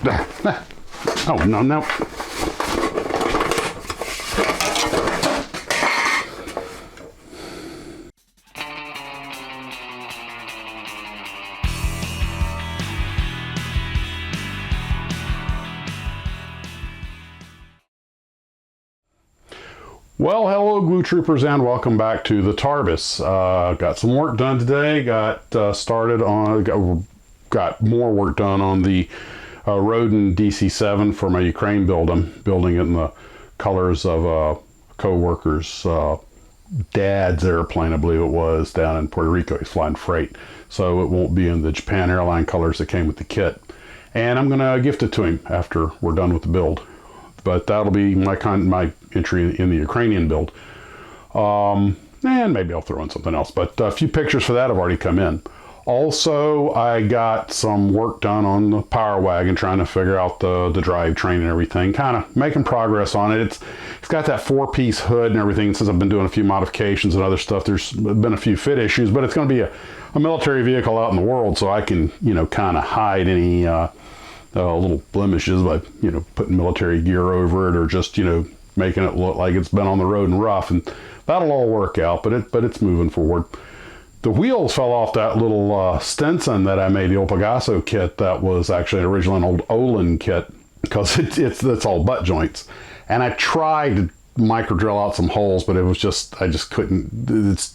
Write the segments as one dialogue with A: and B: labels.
A: Oh, no, no. Well, hello glue troopers and welcome back to the Tarbus. Got some work done today, got more work done on the Rodin DC-7 for my Ukraine build. I'm building it in the colors of a co-worker's dad's airplane, I believe it was, down in Puerto Rico. He's flying freight, so it won't be in the Japan airline colors that came with the kit. And I'm going to gift it to him after we're done with the build. But that'll be my entry in the Ukrainian build. And maybe I'll throw in something else. But a few pictures for that have already come in. Also, I got some work done on the power wagon, trying to figure out the drivetrain and everything. Kind of making progress on it. It's got that 4-piece hood and everything. Since I've been doing a few modifications and other stuff, there's been a few fit issues. But it's going to be a military vehicle out in the world, so I can, kind of hide any little blemishes by, putting military gear over it, or just, making it look like it's been on the road and rough, and that'll all work out, but it's moving forward. The wheels fell off that little Stinson that I made, the old Pegaso kit, that was actually originally an old Olin kit, because it's all butt joints. And I tried to micro drill out some holes, but I just couldn't.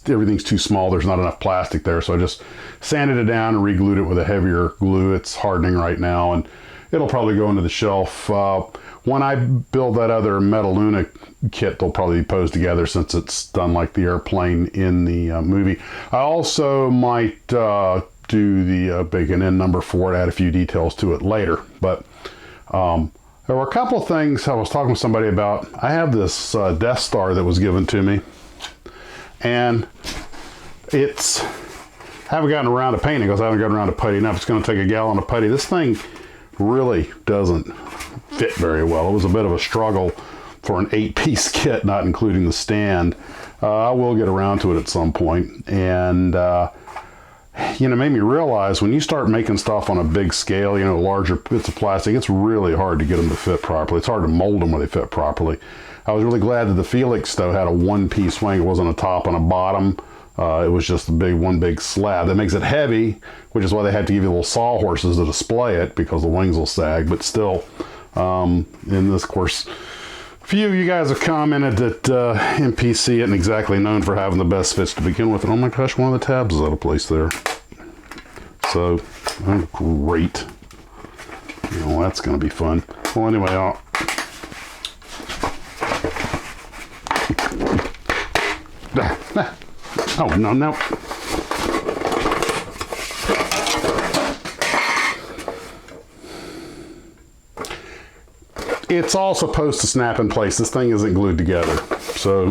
A: Everything's too small, there's not enough plastic there, so I just sanded it down and re-glued it with a heavier glue. It's hardening right now, and it'll probably go into the shelf. When I build that other Metaluna kit, they'll probably be posed together, since it's done like the airplane in the movie. I also might do the big N number for it, add a few details to it later. But there were a couple of things I was talking to somebody about. I have this Death Star that was given to me, and I haven't gotten around to painting because I haven't gotten around to putty enough. It's going to take a gallon of putty. This thing really doesn't fit very well. It was a bit of a struggle for an 8-piece kit, not including the stand. I will get around to it at some point. And made me realize, when you start making stuff on a big scale, larger bits of plastic, it's really hard to get them to fit properly. It's hard to mold them where they fit properly. I was really glad that the Felix, though, had a 1-piece wing. It wasn't a top and a bottom. It was just one big slab. That makes it heavy, which is why they had to give you little sawhorses to display it, because the wings will sag. But still, in this, of course, a few of you guys have commented that MPC isn't exactly known for having the best fits to begin with. And oh my gosh, one of the tabs is out of place there. So, great. That's going to be fun. Well, anyway, oh, no, no. It's all supposed to snap in place. This thing isn't glued together, so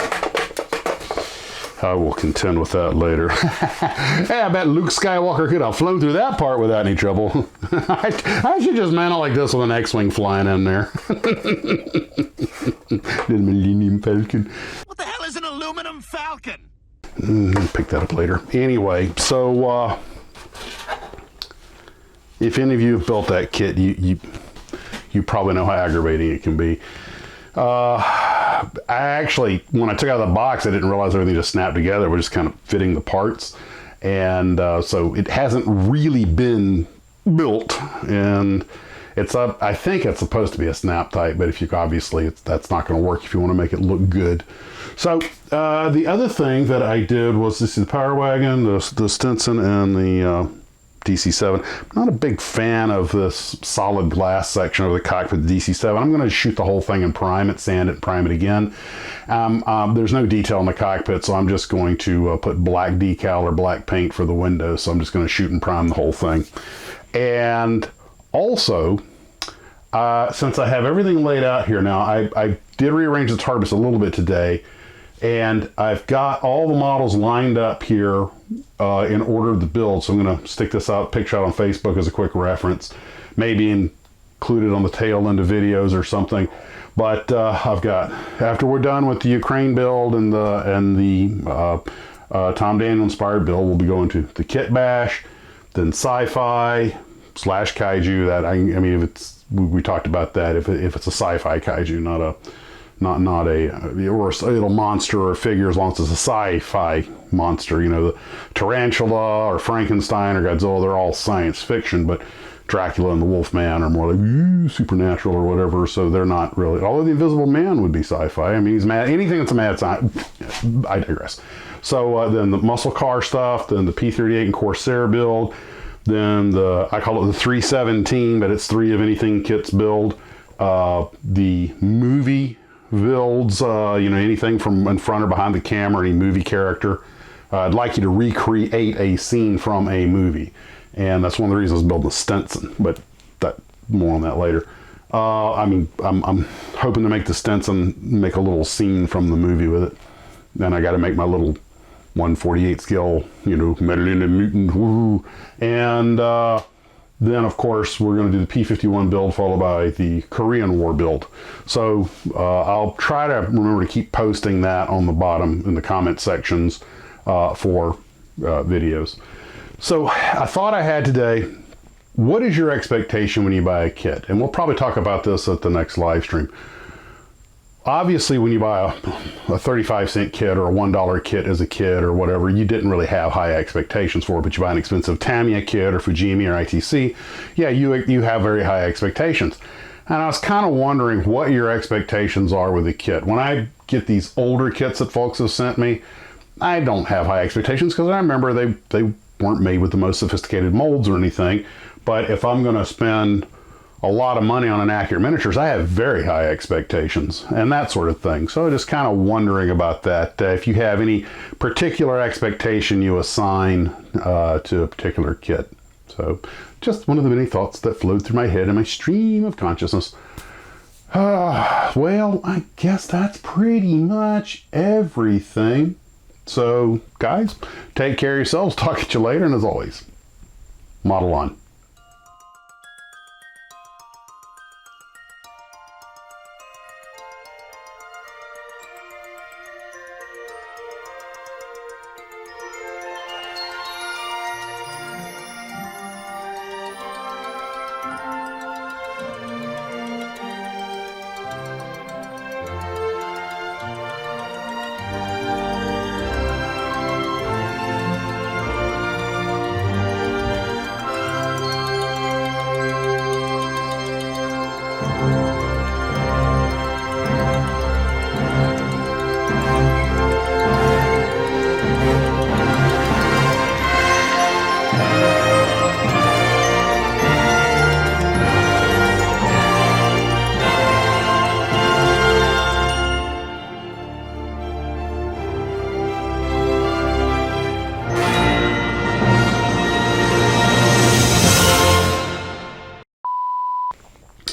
A: I will contend with that later. Hey, I bet Luke Skywalker could have flown through that part without any trouble. I should just mount it like this with an X-Wing flying in there. The Millennium Falcon.
B: What the hell is an aluminum falcon?
A: Pick that up later. Anyway, so if any of you have built that kit, you probably know how aggravating it can be. I actually, when I took it out of the box, I didn't realize everything just snapped together. We're just kind of fitting the parts, and so it hasn't really been built. And it's up. I think it's supposed to be a snap type, but if you obviously that's not going to work if you want to make it look good. So the other thing that I did was, this is the Power Wagon, the Stinson, and the DC-7. I'm not a big fan of this solid glass section of the Cockpit DC-7. I'm going to shoot the whole thing and prime it, sand it, and prime it again. There's no detail in the cockpit, so I'm just going to put black decal or black paint for the windows. So I'm just going to shoot and prime the whole thing. And also, since I have everything laid out here now, I did rearrange the Tarbus a little bit today. And I've got all the models lined up here in order of the build. So I'm going to stick this picture out on Facebook as a quick reference. Maybe include it on the tail end of videos or something. But I've got, after we're done with the Ukraine build and the Tom Daniel inspired build, we'll be going to the kit bash, then sci-fi, slash kaiju. That I mean, if it's we talked about that. If it's a sci-fi kaiju, not a or a little monster or figure, as long as it's a sci-fi monster. You know, the tarantula or Frankenstein or Godzilla, they're all science fiction, but Dracula and the Wolfman are more like supernatural or whatever, so they're not really. Although the Invisible Man would be sci-fi. I mean, he's mad. Anything that's a mad science. I digress. So then the muscle car stuff, then the P-38 and Corsair build, then I call it the 317, but it's 3 of anything kits build. The movie builds, you know, anything from in front or behind the camera, any movie character. I'd like you to recreate a scene from a movie. And that's one of the reasons I was building a Stinson, but more on that later. I mean, I'm hoping to make the Stinson make a little scene from the movie with it. Then I got to make my little 1/48 scale, you know, meddling and mutant, woo. And then, of course, we're going to do the P-51 build followed by the Korean War build. So I'll try to remember to keep posting that on the bottom in the comment sections for videos. So I thought I had today, what is your expectation when you buy a kit? And we'll probably talk about this at the next live stream. Obviously, when you buy a 35-cent kit or a $1 kit as a kid or whatever, you didn't really have high expectations for it, but you buy an expensive Tamiya kit or Fujimi or ITC, yeah, you have very high expectations. And I was kind of wondering what your expectations are with a kit. When I get these older kits that folks have sent me, I don't have high expectations because I remember they weren't made with the most sophisticated molds or anything. But if I'm going to spend a lot of money on inaccurate miniatures, I have very high expectations and that sort of thing. So just kind of wondering about that. If you have any particular expectation you assign to a particular kit. So just one of the many thoughts that flowed through my head in my stream of consciousness. Well, I guess that's pretty much everything. So, guys, take care of yourselves. Talk to you later. And as always, model on.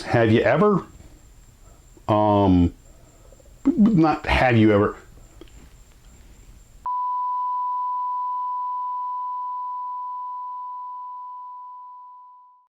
A: Have you ever, not have you ever,